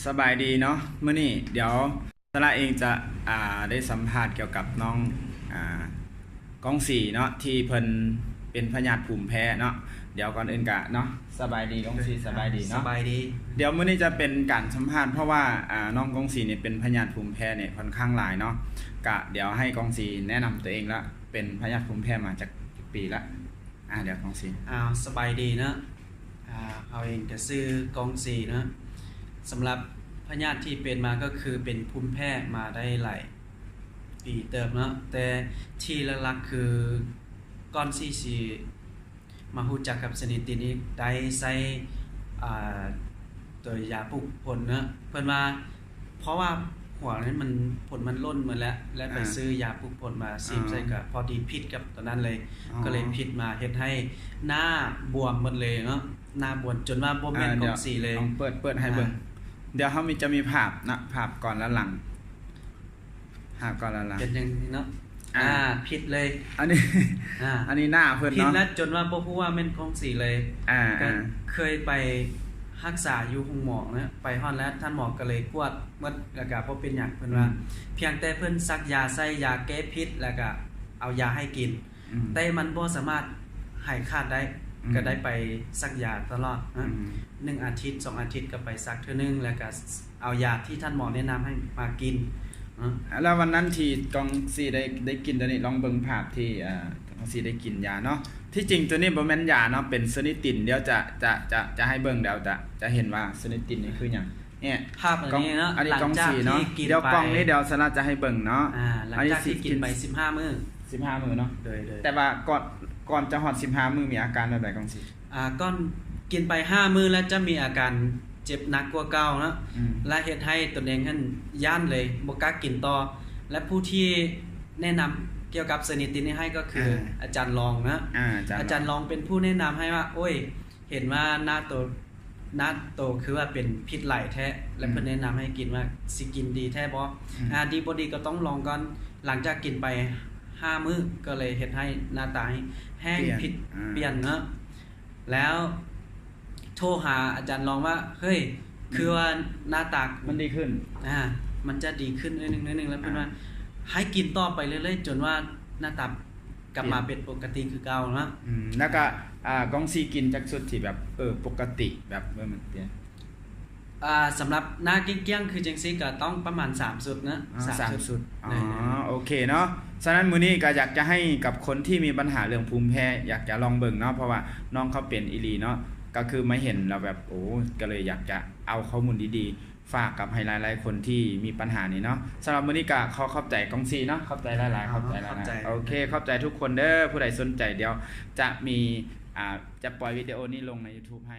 สบายดีเนาะเมื่อนี้เดี๋ยวสระเองจะได้สัมภาษณ์เกี่ยวกับน้องอ่ากองสีเนาะที่เพิ่นเป็นพยาธิภูมิแพ้เนาะเดี๋ยวก่อนอื่นกะเนาะสบายดีกองสีสบายดีเนาะสบายดีเดี๋ยวมื้อนี้จะเป็นการสัมภาษณ์เพราะว่าน้องกองสีเนี่ยเป็นพยาธิภูมิแพ้เนี่ยค่อนข้างหลายเนาะกะเดี๋ยวให้กองสีแนะนำตัวเองละเป็นพยาธิภูมิแพ้มาจากปีละเดี๋ยวกองสีสบายดีนะเอาเองจะซื้อกองสีนะสำหรับพยาธิที่เป็นมาก็คือเป็นภูมิแพ้มาได้หลายปีเติมเนาะแต่ที่หลักๆคือก้อนสีมาฮู้จักกับสนิตินี้ได้ใส่ตัวยาปลุกผลนะเพิ่นว่าเพราะว่าหัวนั้นมันผลมันล้นหมดแล้วและไปซื้อยาปลุกผลมาซีมใส่กับพอดีพิษกับตอนนั้นเลยก็เลยพิษมาเฮ็ดให้หน้าบวมหมดเลยเนาะหน้าบวมจนว่าบ่แม่นกองสีเลยลองเปิดให้เบิ่งเดี๋ยวเฮาจะมีภาพนะภาพก่อนและหลังภาพก่อนและหลังเป็นอย่างนี้เนาะผิดเลยอันนี้อันนี้หน้าเพิ่นเนาะผิดแล้วจนว่าบ่ฮู้ว่าแม่นกองสีเลยก็เคยไปรักษาอยู่โรงหมอนะไปฮอดแล้วท่านหมอก็เลยกวดหมดแล้วก็บ่เป็นหยังเพิ่นว่าเพียงแต่เพิ่นซักยาใส่ยาแก้พิษแล้วก็เอายาให้กินแต่มันบ่สามารถหายขาดได้ก็ได้ไปซักยาตลอดนะ1อาทิตย์2อาทิตย์ก็ไปซักเทื่อนึงแล้วก็เอายาที่ท่านหมอแนะนำให้มากินแล้ววันนั้นที่กองซีได้กินตัวนี้ลองเบิ่งภาพที่กองซีได้กินยาเนาะที่จริงตัวนี้บ่แม่นยาเนาะเป็นซนิตินเดี๋ยวจะให้เบิ่งเดี๋ยวจะเห็นว่าซนิตินนี่คือหยังเนี่ยภาพอันนี้เนาะอันนี้กองสีเนาะเดี๋ยวกองนี้เดี๋ยวสนะจะให้เบิ่งเนาะหลังจากที่กินไป15มื้อเนาะแต่ว่าก่อนจะฮอด15มื้อมีอาการแบบใดกองสีก่อนกินไป5มื้อแล้วจะมีอาการเจ็บหนักกว่าเก่านะและเฮ็ดให้ตนเองนั้นย่านเลยบ่กล้ากินต่อและผู้ที่แนะนำเกี่ยวกับสนิตินนี้ให้ก็คืออาจารย์รองนะอาจารย์รองเป็นผู้แนะนำให้ว่าโอ้ยเห็นว่าหน้าโตคือว่าเป็นพิษไหลแท้และเพิ่นแนะนำให้กินว่าสิกินดีแท้บ่ดีบ่ดีก็ต้องลองก่อนหลังจากกินไป5มื้อก็เลยเฮ็ดให้หน้าตาแห้งผิดเปลี่ยนเนาะแล้วโทรหาอาจารย์ลองว่าเฮ้ยคือว่าหน้าตามันดีขึ้นมันจะดีขึ้นนิดนึงแล้วเพิ่นว่าให้กินต่อไปเรื่อยๆจนว่าหน้าตากลับมาเป็นปกติคือเก่าเนาะแล้วก็กองซีกินจักสุดที่แบบปกติแบบเมื่อมันเปลี่ยนสำหรับหน้าเกี้ยงๆคือจังซี่ก็ต้องประมาณ3สุดนะ3สุดโอเคเนาะฉะนั้นมื้อนี้ก็อยากจะให้กับคนที่มีปัญหาเรื่องภูมิแพ้อยากจะลองเบิ่งเนาะเพราะว่าน้องเขาเป็นอีหลีเนาะก็คือมาเห็นแล้วแบบก็เลยอยากจะเอาข้อมูลดีๆฝากกับให้หลายๆคนที่มีปัญหานี้เนาะสำหรับมื้อนี้ก็ขอขอบใจกองซีเนาะขอบใจหลายๆขอบใจหลายๆโอเคขอบใจทุกคนเด้อผู้ใดสนใจเดี๋ยวจะมีจะปล่อยวิดีโอนี้ลงใน YouTube ให้